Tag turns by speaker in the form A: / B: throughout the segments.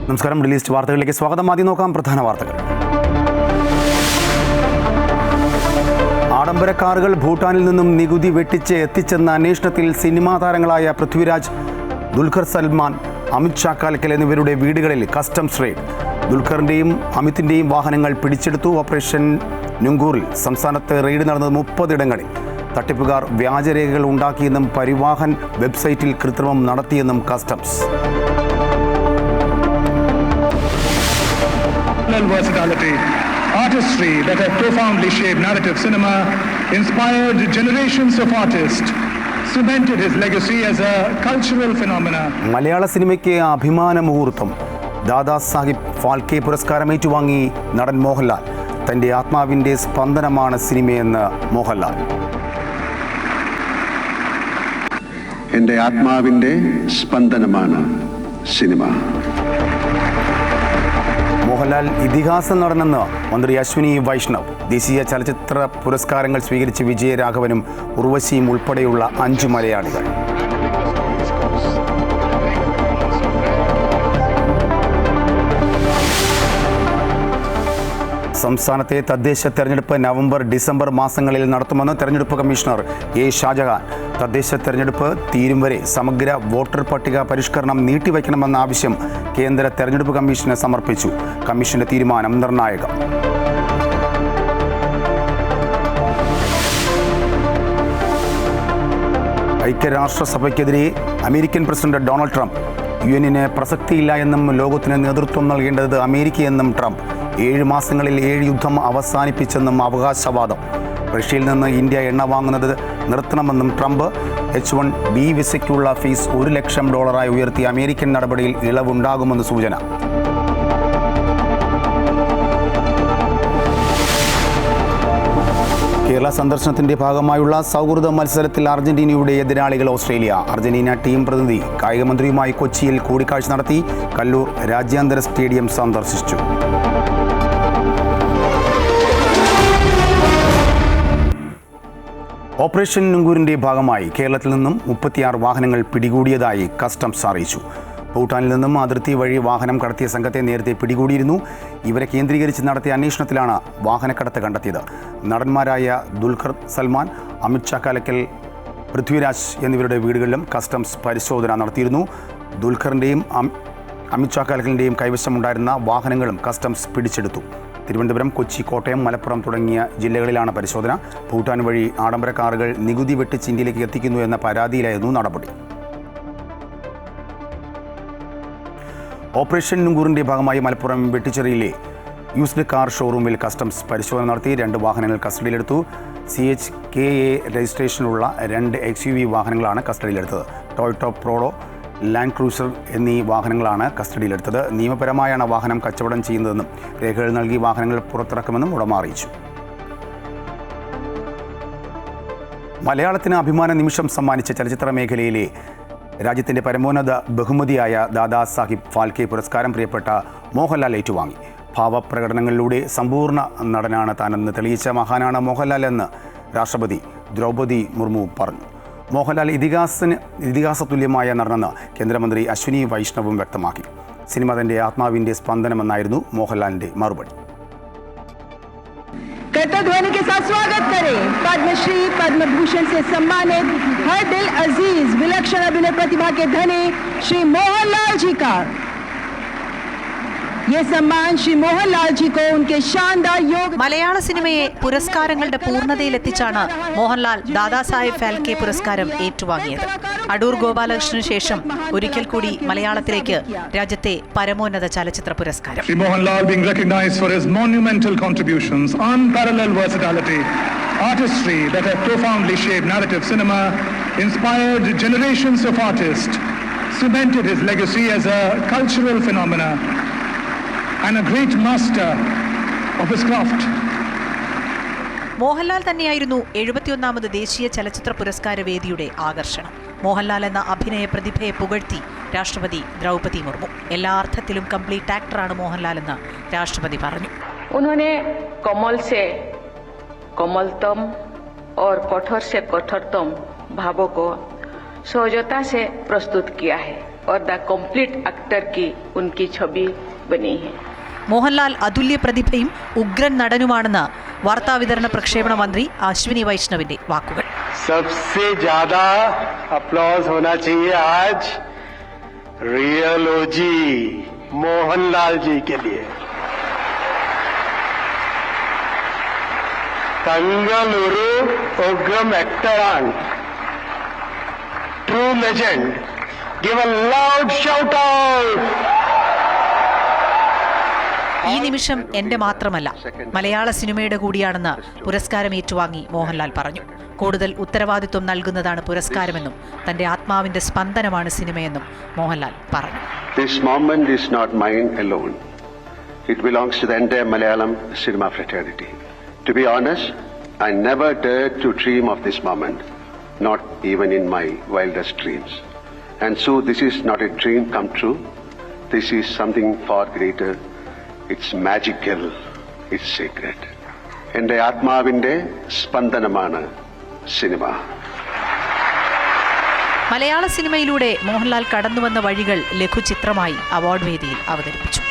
A: നമസ്കാരം. Middle east വാർത്തകളിലേക്ക് സ്വാഗതം. ആദ്യം നോക്കാം പ്രധാന വാർത്തകൾ. ആഡംബര കാറുകൾ ഭൂട്ടാനിൽ നിന്നും നികുതി വെട്ടിച്ച് എത്തിച്ചെന്ന അന്വേഷണത്തിൽ സിനിമാ താരങ്ങളായ പൃഥ്വിരാജ്, ദുൽഖർ സൽമാൻ, അമിത് ചാക്കാലക്കൽ എന്നിവരുടെ വീടുകളിൽ കസ്റ്റംസ് റെയ്ഡ്. ദുൽഖറിൻ്റെയും അമിതിൻ്റെയും വാഹനങ്ങൾ പിടിച്ചെടുത്തു. ഓപ്പറേഷൻ നുങ്കൂറിൽ സംസ്ഥാനത്ത് റെയ്ഡ് നടന്നത് 30 ഇടങ്ങളിൽ. തട്ടിപ്പുകാർ വ്യാജരേഖകൾ ഉണ്ടാക്കിയെന്നും പരിവാഹൻ വെബ്സൈറ്റിൽ കൃത്രിമം നടത്തിയെന്നും customs.
B: Versatility, artistry that have profoundly shaped narrative cinema, inspired generations of artists, cemented his legacy as a cultural phenomenon.
A: മലയാള സിനിമയ്ക്ക് അഭിമാന മുഹൂർത്തം. ദാദാ സാഹിബ് ഫാൽക്കെ പുരസ്കാരം ഏറ്റുവാങ്ങി നടൻ മോഹൻലാൽ. തൻ്റെ ആത്മാവിൻ്റെ സ്പന്ദനമാണ് സിനിമയെന്ന് മോഹൻലാൽ.
C: എൻ്റെ ആത്മാവിൻ്റെ സ്പന്ദനമാണ് സിനിമ.
A: മോഹൻലാൽ ഇതിഹാസ നടനെന്ന് മന്ത്രി അശ്വിനി വൈഷ്ണവ്. ദേശീയ ചലച്ചിത്ര പുരസ്കാരങ്ങൾ സ്വീകരിച്ച് വിജയരാഘവനും ഉർവശിയും ഉൾപ്പെടെയുള്ള 5 മലയാളികൾ. സംസ്ഥാനത്തെ തദ്ദേശ തെരഞ്ഞെടുപ്പ് നവംബർ, ഡിസംബർ മാസങ്ങളിൽ നടത്തുമെന്ന് തെരഞ്ഞെടുപ്പ് കമ്മീഷണർ എ ഷാജഹാൻ. തദ്ദേശ തെരഞ്ഞെടുപ്പ് തീരും വരെ സമഗ്ര വോട്ടർ പട്ടിക പരിഷ്കരണം നീട്ടിവയ്ക്കണമെന്ന ആവശ്യം കേന്ദ്ര തെരഞ്ഞെടുപ്പ് കമ്മീഷന് സമർപ്പിച്ചു. കമ്മീഷന്റെ തീരുമാനം നിർണായകം. ഐക്യരാഷ്ട്രസഭയ്ക്കെതിരെ American president Donald Trump. UN പ്രസക്തിയില്ല എന്നും ലോകത്തിന് നേതൃത്വം നൽകേണ്ടത് അമേരിക്കയെന്നും ട്രംപ്. 7 മാസങ്ങളിൽ 7 യുദ്ധം അവസാനിപ്പിച്ചെന്നും അവകാശവാദം. റഷ്യയിൽ നിന്ന് ഇന്ത്യ എണ്ണ വാങ്ങുന്നത് നിർത്തണമെന്നും ട്രംപ്. H1B വിസയ്ക്കുള്ള ഫീസ് $1 ലക്ഷം ഉയർത്തി അമേരിക്കൻ നടപടിയിൽ ഇളവുണ്ടാകുമെന്ന് സൂചന. കേരള സന്ദർശനത്തിന്റെ ഭാഗമായുള്ള സൗഹൃദ മത്സരത്തിൽ അർജന്റീനയുടെ എതിരാളികൾ ഓസ്ട്രേലിയ. അർജന്റീന ടീം പ്രതിനിധി കായികമന്ത്രിയുമായി കൊച്ചിയിൽ കൂടിക്കാഴ്ച നടത്തി. കല്ലൂർ രാജ്യാന്തര സ്റ്റേഡിയം സന്ദർശിച്ചു. ഓപ്പറേഷൻ നുങ്കൂറിൻ്റെ ഭാഗമായി കേരളത്തിൽ നിന്നും 36 വാഹനങ്ങൾ പിടികൂടിയതായി കസ്റ്റംസ് അറിയിച്ചു. ഭൂട്ടാനിൽ നിന്നും അതിർത്തി വഴി വാഹനം കടത്തിയ സംഘത്തെ നേരത്തെ പിടികൂടിയിരുന്നു. ഇവരെ കേന്ദ്രീകരിച്ച് നടത്തിയ അന്വേഷണത്തിലാണ് വാഹനക്കടത്ത് കണ്ടെത്തിയത്. നടന്മാരായ ദുൽഖർ സൽമാൻ, അമിത് ചാക്കാലക്കൽ, പൃഥ്വിരാജ് എന്നിവരുടെ വീടുകളിലും കസ്റ്റംസ് പരിശോധന നടത്തിയിരുന്നു. ദുൽഖറിൻ്റെയും അമിത് ചാക്കാലക്കലിൻ്റെയും കൈവശമുണ്ടായിരുന്ന വാഹനങ്ങളും കസ്റ്റംസ് പിടിച്ചെടുത്തു. തിരുവനന്തപുരം, കൊച്ചി, കോട്ടയം, മലപ്പുറം തുടങ്ങിയ ജില്ലകളിലാണ് പരിശോധന. ഭൂട്ടാൻ വഴി ആഡംബര കാറുകൾ നികുതി വെട്ടിച്ച് ഇന്ത്യയിലേക്ക് എത്തിക്കുന്നു എന്ന പരാതിയിലായിരുന്നു നടപടി. ഓപ്പറേഷൻ നുങ്കൂറിൻ്റെ ഭാഗമായി മലപ്പുറം വെട്ടിച്ചിറയിലെ യൂസ്ഡ് കാർ ഷോറൂമിൽ കസ്റ്റംസ് പരിശോധന നടത്തി. 2 വാഹനങ്ങൾ കസ്റ്റഡിയിലെടുത്തു. CHKA രജിസ്ട്രേഷനുള്ള 2 XUV വാഹനങ്ങളാണ് കസ്റ്റഡിയിലെടുത്തത്. ടൊയോട്ടോ പ്രോഡോ, ലാൻഡ് ക്രൂസർ എന്നീ വാഹനങ്ങളാണ് കസ്റ്റഡിയിലെടുത്തത്. നിയമപരമായാണ് വാഹനം കച്ചവടം ചെയ്യുന്നതെന്നും രേഖകൾ നൽകി വാഹനങ്ങൾ പുറത്തിറക്കുമെന്നും ഉടമ അറിയിച്ചു. മലയാളത്തിന് അഭിമാന നിമിഷം സമ്മാനിച്ച ചലച്ചിത്ര മേഖലയിലെ രാജ്യത്തിൻ്റെ പരമോന്നത ബഹുമതിയായ ദാദാ സാഹിബ് ഫാൽക്കെ പുരസ്കാരം പ്രിയപ്പെട്ട മോഹൻലാൽ ഏറ്റുവാങ്ങി. ഭാവപ്രകടനങ്ങളിലൂടെ സമ്പൂർണ്ണ നടനാണ് താനെന്ന് തെളിയിച്ച മഹാനാണ് മോഹൻലാൽ എന്ന് രാഷ്ട്രപതി ദ്രൗപദി മുർമു പറഞ്ഞു. മോഹൻലാൽ ഇതിഹാസ തുല്യമായ നടനെന്ന് കേന്ദ്രമന്ത്രി അശ്വിനി വൈഷ്ണവും വ്യക്തമാക്കി. സിനിമ തൻ്റെ ആത്മാവിൻ്റെ സ്പന്ദനമെന്നായിരുന്നു മോഹൻലാലിൻ്റെ മറുപടി.
D: कर्तव्य के साथ स्वागत करें पद्मश्री पद्म भूषण से सम्मानित हर दिल अजीज विलक्षण अभिनय प्रतिभा के धनी श्री मोहनलाल जी का. ये सम्मान श्री मोहनलाल जी को उनके शानदार योग.
E: മലയാള സിനിമയെ പുരസ്കാരങ്ങളുടെ പൂർണ്ണതയിലെത്തിച്ചാണ് മോഹൻലാൽ ദാദാസാഹിബ് ഫാൽക്കെ പുരസ്കാരം ഏറ്റുവാങ്ങിയത്. അടൂർ ഗോപാലകൃഷ്ണന് ശേഷം ഒരിക്കൽ കൂടി മലയാളത്തിലേക്ക് രാജ്യത്തെ പരമോന്നത ചലച്ചിത്ര പുരസ്കാരം.
B: Shri Mohanlal being recognized for his monumental contributions, unparalleled versatility, artistry that have profoundly shaped narrative cinema, inspired generations of artists, cemented his legacy as a cultural phenomenon and a great master of his craft.
E: Mohanlal തന്നെയായിരുന്നു 71ാമത് ദേശീയ ചലച്ചിത്ര പുരസ്കാര വേദിയുടെ ആകർഷണം. മോഹൻലാൽ എന്ന അഭിനയ പ്രതിഭയെ പുകഴ്ത്തി രാഷ്ട്രപതി ദ്രൗപദി മുർമു. എല്ലാ അർത്ഥത്തിലും കംപ്ലീറ്റ് ആക്ടറാണ് മോഹൻലാൽ എന്ന് രാഷ്ട്രപതി പറഞ്ഞു.
F: उन्होंने कमल से कोमलतम और कठोर से कठोरतम भावों को सहजता से प्रस्तुत किया है. और द कंप्लीट एक्टर की उनकी छवि बनी है।
E: മോഹൻലാൽ അതുല്യ പ്രതിഭയും ഉഗ്രൻ നടനുമാണെന്ന് വാർത്താവിതരണ പ്രക്ഷേപണ മന്ത്രി അശ്വിനി വൈഷ്ണവിന്റെ വാക്കുകൾ.
G: सबसे ज्यादा अप्लॉज होना चाहिए आज रियल ओजी मोहनलाल जी के लिए. तंगलुरु उग्रम actor, true legend. Give a loud shout out.
E: ഈ നിമിഷം എന്റെ മാത്രമല്ല, മലയാള സിനിമയുടെ കൂടിയാണെന്ന് പുരസ്കാരം ഏറ്റുവാങ്ങി മോഹൻലാൽ പറഞ്ഞു. കൂടുതൽ ഉത്തരവാദിത്വം നൽകുന്നതാണ് പുരസ്കാരമെന്നും തന്റെ ആത്മാവിന്റെ സ്പന്ദനമാണ് സിനിമയെന്നും മോഹൻലാൽ പറഞ്ഞു.
C: This moment is not mine alone. It belongs to the entire Malayalam cinema fraternity. To be honest, I never dared to dream of this moment, not even in my wildest dreams. And so this is not a dream come true. This is something far greater. It's magical. It's sacred. എൻ്റെ ആത്മാവിൻ്റെ സ്പന്ദനമാണ് cinema.
E: മലയാള സിനിമയിലൂടെ മോഹൻലാൽ കടന്നുവന്ന വഴികൾ ലഘുചിത്രമായി award വേദിയിൽ അവതരിപ്പിച്ചു.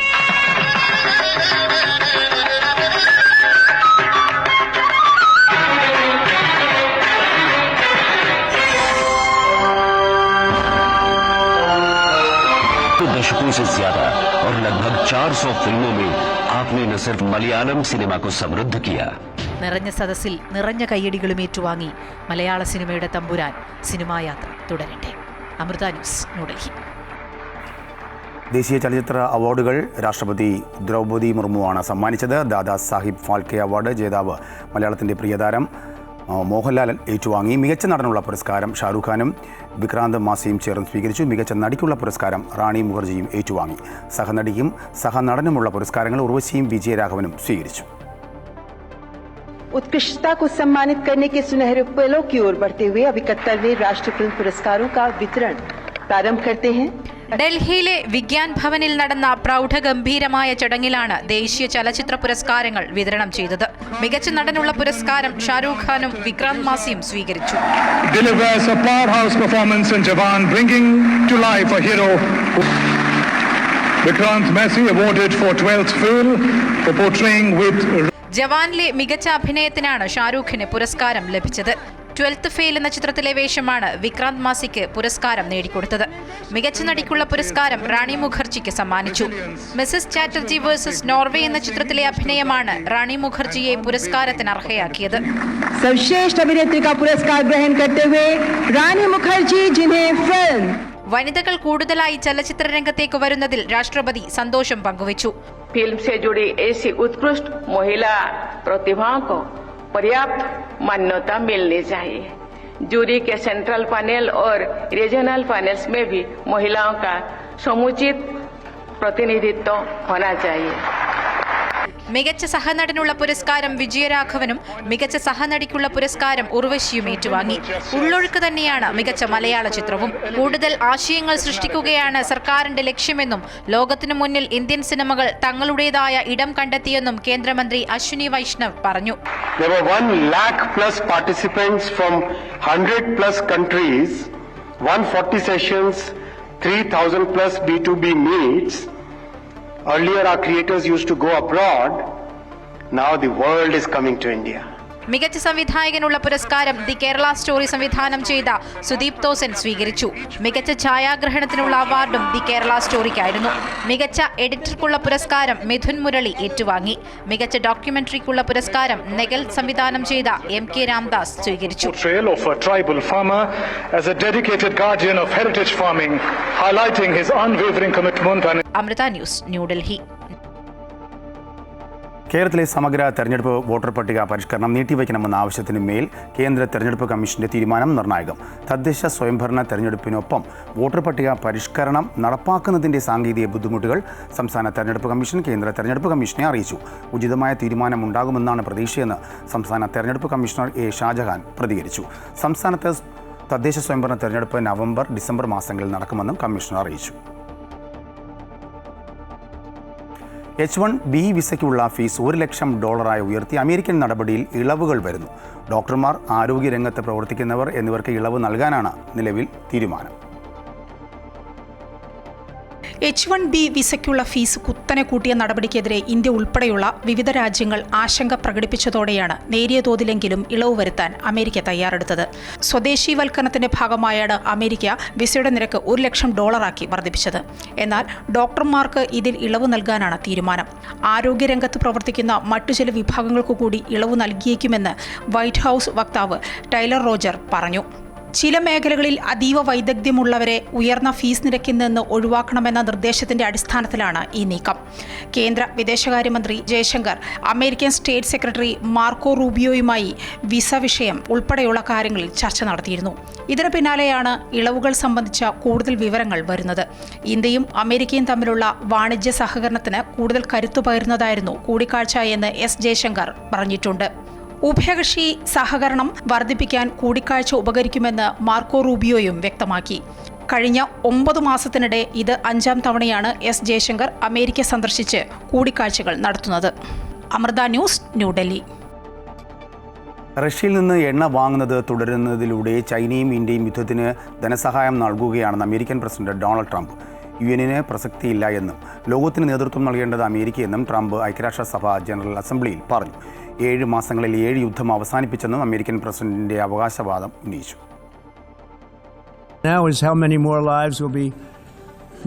H: दशकों से ज्यादा और लगभग 400 फिल्मों में आपने न सिर्फ मलयालम सिनेमा को समृद्ध किया.
E: നിറഞ്ഞ സദസ്സിൽ നിറഞ്ഞ കയ്യടികളും ഏറ്റുവാങ്ങി മലയാള സിനിമയുടെ തമ്പുരാൻ സിനിമായാത്ര തുടരട്ടെ. അമൃത ന്യൂസ്, ന്യൂഡൽഹി.
A: ദേശീയ ചലച്ചിത്ര അവാർഡുകൾ രാഷ്ട്രപതി ദ്രൗപദി മുർമുവാണ് സമ്മാനിച്ചത്. ദാദാ സാഹിബ് ഫാൽക്കെ അവാർഡ് ജേതാവ് മലയാളത്തിൻ്റെ പ്രിയതാരം മോഹൻലാൽ ഏറ്റുവാങ്ങി. മികച്ച നടനുള്ള പുരസ്കാരം ഷാരൂഖ് ഖാനും വിക്രാന്ത് മാസിയും ചേർന്ന് സ്വീകരിച്ചു. മികച്ച നടിക്കുള്ള പുരസ്കാരം റാണി മുഖർജിയും ഏറ്റുവാങ്ങി. സഹനടിക്കും സഹനടനുമുള്ള പുരസ്കാരങ്ങൾ ഉർവശിയും വിജയരാഘവനും സ്വീകരിച്ചു.
D: उत्कृष्टता को सम्मानित करने के सुनहरे पलों की ओर बढ़ते हुए अब 71वें राष्ट्रीय फिल्म पुरस्कारों का वितरण प्रारंभ करते हैं.
I: ഡൽഹിയിലെ വിഗ്യാൻ ഭവനിൽ നടന്ന പ്രൗഢഗംഭീരമായ ചടങ്ങിലാണ് ദേശീയ ചലച്ചിത്ര പുരസ്കാരങ്ങൾ വിതരണം ചെയ്തത്. മികച്ച നടനുള്ള പുരസ്കാരം ഷാരൂഖ് ഖാനും വിക്രാന്ത് മാസിയും സ്വീകരിച്ചു.
B: Delivers a powerhouse performance in Jawan, bringing to life a hero. Vikrant Massey awarded for 12th film for portraying with.
I: ജവാനിലെ മികച്ച അഭിനയത്തിനാണ് ഷാരൂഖിന് പുരസ്കാരം ലഭിച്ചത്. 12th ഫെയിൽ എന്ന ചിത്രത്തിലെ വേഷമാണ് വിക്രാന്ത് മാസിക്ക് പുരസ്കാരം നേടിക്കൊടുത്തത്. മികച്ച നടിക്കുള്ള പുരസ്കാരം റാണി മുഖർജിക്ക് സമ്മാനിച്ചു. മിസസ് ചാറ്റർജി വേഴ്സസ് നോർവേ എന്ന ചിത്രത്തിലെ അഭിനയമാണ് റാണി മുഖർജിയെ പുരസ്കാരത്തിന് അർഹയാക്കിയത്.
D: सर्वश्रेष्ठ अभिनेत्री का पुरस्कार ग्रहण करते हुए रानी मुखर्जी, जिन्हें फिल्म
I: വനിതകൾ കൂടുതലായി ചലച്ചിത്ര രംഗത്തേക്ക് വരുന്നതിൽ രാഷ്ട്രപതി സന്തോഷം പങ്കുവച്ചു.
F: फिल्म से जुड़ी ऐसी उत्कृष्ट महिला प्रतिभाओं को पर्याप्त मान्यता मिलनी चाहिए. जूरी के सेंट्रल पैनल और रीजनल पैनल्स में भी महिलाओं का समुचित प्रतिनिधित्व होना चाहिए.
I: മികച്ച സഹനടനുള്ള പുരസ്കാരം വിജയരാഘവനും മികച്ച സഹനടിക്കുള്ള പുരസ്കാരം ഉർവശിയും ഏറ്റുവാങ്ങി. ഉള്ളൊഴുക്ക് തന്നെയാണ് മികച്ച മലയാള ചിത്രവും. കൂടുതൽ ആശയങ്ങൾ സൃഷ്ടിക്കുകയാണ് സർക്കാരിന്റെ ലക്ഷ്യമെന്നും ലോകത്തിനു മുന്നിൽ ഇന്ത്യൻ സിനിമകൾ തങ്ങളുടേതായ ഇടം കണ്ടെത്തിയെന്നും കേന്ദ്രമന്ത്രി അശ്വിനി വൈഷ്ണവ് പറഞ്ഞു.
G: There were 1 lakh plus participants from 100 plus countries, 140 sessions, 3,000 plus B2B meets. Earlier our creators used to go abroad. Now the world is coming to India.
I: മികച്ച സംവിധായകനുള്ള പുരസ്കാരം ദി കേരള സ്റ്റോറി സംവിധാനം ചെയ്ത സുദീപ് തോസൻ സ്വീകരിച്ചു. മികച്ച ഛായാഗ്രഹണത്തിനുള്ള അവാർഡും ദി കേരള സ്റ്റോറിക്കായിരുന്നു. മികച്ച എഡിറ്റർക്കുള്ള പുരസ്കാരം മിഥുൻ മുരളി ഏറ്റുവാങ്ങി. മികച്ച ഡോക്യുമെന്ററിക്കുള്ള പുരസ്കാരം നെഗൽ സംവിധാനം ചെയ്ത MK രാംദാസ് സ്വീകരിച്ചു.
B: Portrayal of a tribal farmer as a dedicated guardian of heritage farming, highlighting his unwavering commitment and.
I: Amrita news, New Delhi.
A: കേരളത്തിലെ സമഗ്ര തെരഞ്ഞെടുപ്പ് വോട്ടർ പട്ടിക പരിഷ്കരണം നീട്ടിവയ്ക്കണമെന്ന ആവശ്യത്തിന് മേൽ കേന്ദ്ര തെരഞ്ഞെടുപ്പ് കമ്മീഷന്റെ തീരുമാനം നിർണായകം. തദ്ദേശ സ്വയംഭരണ തെരഞ്ഞെടുപ്പിനൊപ്പം വോട്ടർ പട്ടിക പരിഷ്കരണം നടപ്പാക്കുന്നതിന്റെ സാങ്കേതിക ബുദ്ധിമുട്ടുകൾ സംസ്ഥാന തെരഞ്ഞെടുപ്പ് കമ്മീഷൻ കേന്ദ്ര തെരഞ്ഞെടുപ്പ് കമ്മീഷനെ അറിയിച്ചു. ഉചിതമായ തീരുമാനമുണ്ടാകുമെന്നാണ് പ്രതീക്ഷയെന്ന് സംസ്ഥാന തെരഞ്ഞെടുപ്പ് കമ്മീഷണർ A. ഷാജഹാൻ പ്രതികരിച്ചു. സംസ്ഥാനത്ത് തദ്ദേശ സ്വയംഭരണ തെരഞ്ഞെടുപ്പ് നവംബർ, ഡിസംബർ മാസങ്ങളിൽ നടക്കുമെന്നും കമ്മീഷണർ അറിയിച്ചു. H-1B വിസയ്ക്കുള്ള ഫീസ് $1,00,000 ഉയർത്തി അമേരിക്കൻ നടപടിയിൽ ഇളവുകൾ വരുന്നു. ഡോക്ടർമാർ, ആരോഗ്യരംഗത്ത് പ്രവർത്തിക്കുന്നവർ എന്നിവർക്ക് ഇളവ് നൽകാനാണ് നിലവിൽ തീരുമാനം.
J: H-1B വിസയ്ക്കുള്ള ഫീസ് കുത്തനെ കൂട്ടിയ നടപടിക്കെതിരെ ഇന്ത്യ ഉൾപ്പെടെയുള്ള വിവിധ രാജ്യങ്ങൾ ആശങ്ക പ്രകടിപ്പിച്ചതോടെയാണ് നേരിയ തോതിലെങ്കിലും ഇളവ് വരുത്താൻ അമേരിക്ക തയ്യാറെടുത്തത്. സ്വദേശീവൽക്കരണത്തിന്റെ ഭാഗമായാണ് അമേരിക്ക വിസയുടെ നിരക്ക് $1,00,000 വർദ്ധിപ്പിച്ചത്. എന്നാൽ ഡോക്ടർമാർക്ക് ഇതിൽ ഇളവ് നൽകാനാണ് തീരുമാനം. ആരോഗ്യരംഗത്ത് പ്രവർത്തിക്കുന്ന മറ്റു ചില വിഭാഗങ്ങൾക്കു കൂടി ഇളവ് നൽകിയേക്കുമെന്ന് വൈറ്റ് ഹൌസ് വക്താവ് ടൈലർ റോജർ പറഞ്ഞു. ചില മേഖലകളിൽ അതീവ വൈദഗ്ധ്യമുള്ളവരെ ഉയർന്ന ഫീസ് നിരക്കിൽ നിന്ന് ഒഴിവാക്കണമെന്ന നിർദ്ദേശത്തിന്റെ അടിസ്ഥാനത്തിലാണ് ഈ നീക്കം. കേന്ദ്ര വിദേശകാര്യമന്ത്രി Jaishankar American state secretary Marco റൂബിയോയുമായി വിസ വിഷയം ഉൾപ്പെടെയുള്ള കാര്യങ്ങളിൽ ചർച്ച നടത്തിയിരുന്നു. ഇതിന് പിന്നാലെയാണ് ഇളവുകൾ സംബന്ധിച്ച കൂടുതൽ വിവരങ്ങൾ വരുന്നത്. ഇന്ത്യയും അമേരിക്കയും തമ്മിലുള്ള വാണിജ്യ സഹകരണത്തിന് കൂടുതൽ കരുത്തു പകരുന്നതായിരുന്നു കൂടിക്കാഴ്ച എന്ന് എസ് ജയശങ്കർ പറഞ്ഞിട്ടുണ്ട്. ഉഭയകക്ഷി സഹകരണം വർദ്ധിപ്പിക്കാൻ കൂടിക്കാഴ്ച ഉപകരിക്കുമെന്ന് മാർക്കോ റൂബിയോയും വ്യക്തമാക്കി. കഴിഞ്ഞ 9 മാസത്തിനിടെ ഇത് 5ാം തവണയാണ് എസ് ജയശങ്കർ അമേരിക്ക സന്ദർശിച്ച് കൂടിക്കാഴ്ചകൾ നടത്തുന്നത്. അമൃത ന്യൂസ്, ന്യൂഡൽഹി.
A: റഷ്യയിൽ നിന്ന് എണ്ണ വാങ്ങുന്നത് തുടരുന്നതിലൂടെ ചൈനയും ഇന്ത്യയും യുദ്ധത്തിന് ധനസഹായം നൽകുകയാണെന്ന് അമേരിക്കൻ പ്രസിഡന്റ് ഡൊണാൾഡ് ട്രംപ്. യുഎന്നിന് പ്രസക്തിയില്ല എന്നും ലോകത്തിന് നേതൃത്വം നൽകേണ്ടത് അമേരിക്കയെന്നും ട്രംപ് ഐക്യരാഷ്ട്രസഭ ജനറൽ അസംബ്ലിയിൽ പറഞ്ഞു. 7 മാസങ്ങളിൽ 7 യുദ്ധം അവസാനിപ്പിച്ചെന്നും അമേരിക്കൻ പ്രസിഡന്റിന്റെ അവകാശവാദം ഉന്നയിച്ചു.
K: Now is how many more lives will be